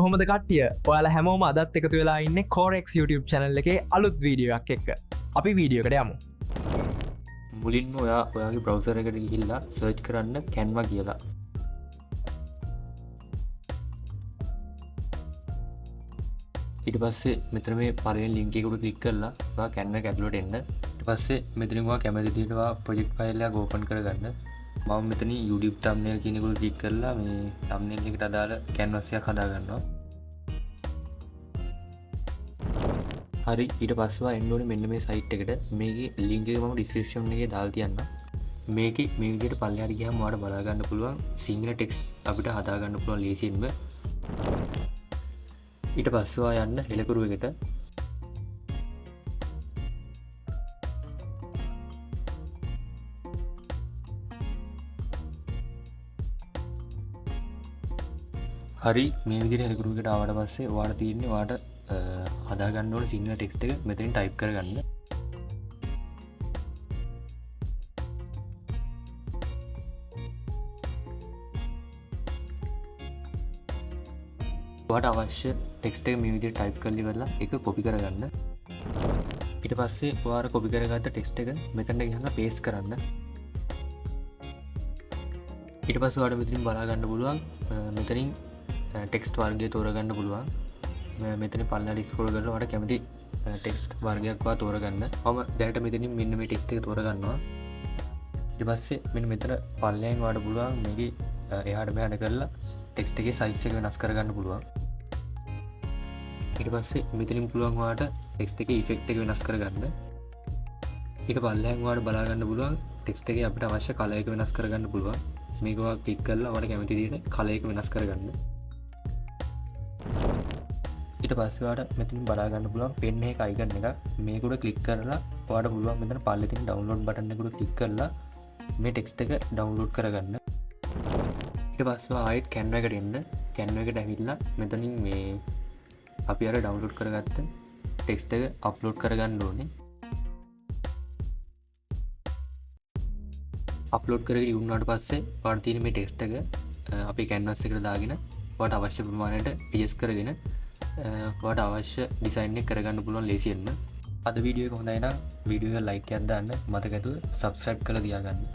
කොහොමද කට්ටිය ඔයාලා හැමෝම අදත් එකතු වෙලා ඉන්න කෝරෙක්ස් YouTube channel එකේ අලුත් වීඩියෝ එකක් එක්ක අපි වීඩියෝ එකට යමු. මුලින්ම ඔයාගේ බ්‍රවුසර් එකට ගිහිල්ලා සර්ච් කරන්න Canva කියලා. ඊට පස්සේ මෙතන මේ පළවෙනි link එක උඩ ක්ලික් කරලා ඔයා Canva එක ඇතුළට එන්න. ඊට පස්සේ මෙතනින් ඔයා කැමති විදිහට ඔයා project file එක open කරගන්න. මම මෙතන YouTube thumbnail කියන එක උඩ ක්ලික් කරලා මේ thumbnail එකට අදාළ canvas එකක් හදා ගන්නවා. හරි ඊට පස්සේ එන්න ඕනේ මෙන්න මේ site එකට. මේකේ link එක මම description එකේ දාලා තියන්නම්. මේකේ මේ විදිහට පල්ලෙහාට ගියාම ඔයාලට බලා ගන්න පුළුවන් සිංහල text අපිට හදා ගන්න පුළුවන් ලේසියෙන්ම. ඊට පස්සේ ඔයා යන්න හෙලකුරු එකට. හරි මේ විදිහට හෙලකුරු එකට ආවට පස්සේ ඔයාලට තියෙන්නේ ඔයාලට හදා ගන්න ඕන සිංහල ටෙක්ස්ට් එක මෙතනින් ටයිප් කරගන්න. ඔයාලට අවශ්‍ය ටෙක්ස්ට් එක මේ විදිහට ටයිප් කරලා ඉවරලා ඒක කොපි කරගන්න. ඊට පස්සේ ඔයාලා කොපි කරගත්ත ටෙක්ස්ට් එක මෙතනට ගිහලා පේස්ට් කරන්න. ඊට පස්සේ ඔයාලට මෙතනින් බලා ගන්න පුළුවන් මෙතනින් ටෙක්ස්ට් වර්ගය තෝරගන්න පුළුවන්. මෙතන පල්ලෙහාට ස්ක්‍රෝල් කරලා ඔයාලට කැමති ටෙක්ස්ට් වර්ගයක් ඔයා තෝරගන්න. මම දැනට මෙතනින් මෙන්න මේ ටෙක්ස්ට් එක තෝරගන්නවා. ඊට පස්සේ මෙන්න මෙතන පල්ලෙහෙන් ඔයාලට පුළුවන් මේකේ එහාට මෙහාට කරලා ටෙක්ස්ට් එකේ සයිස් එක වෙනස් කරගන්න පුළුවන්. ඊට පස්සේ මෙතනින් පුළුවන් ඔයාලට ටෙක්ස්ට් එකේ ඉෆෙක්ට් එක වෙනස් කරගන්න. ඊට පල්ලෙහෙන් ඔයාලට බලා ගන්න පුළුවන් ටෙක්ස්ට් එකේ අපිට අවශ්‍ය කලර් එක වෙනස් කරගන්න පුළුවන්. මේක ඔයා ක්ලික් කරලා ඔයාලට කැමති විදිහට කලර් එක වෙනස් කරගන්න. ඊට පස්සේ ඔයාලට මෙතනින් බලා ගන්න පුළුවන් පෙන් එක අයිකන් එක මේක උඩ ක්ලික් කරලා ඔයාලට පුළුවන් මෙතන පල්ලේ තියෙන ඩවුන්ලෝඩ් බටන් එක උඩ ක්ලික් කරලා මේ ටෙක්ස්ට් එක ඩවුන්ලෝඩ් කරගන්න. ඊට පස්සේ ආයෙත් Canva එකට එන්න. Canva එකට ඇවිල්ලා මෙතනින් මේ අපි අර ඩවුන්ලෝඩ් කරගත්ත ටෙක්ස්ට් එක අප්ලෝඩ් කරගන්න ඕනේ. අප්ලෝඩ් කරගෙන ඉවරනාට පස්සේ ඔයාලට තියෙන මේ ටෙක්ස්ට් එක අපි canvas එකට දාගෙන ඔයාලට අවශ්‍ය ප්‍රමාණයට adjust කරගෙන ඔයාලට අවශ්‍ය ඩිසයින් එක කරගන්න පුළුවන් ලේසියෙන්ම. අද වීඩියෝ එක හොඳයි නම් වීඩියෝ එක ලයික් එකක් දාන්න මතක නැතුව subscribe කරලා තියාගන්න.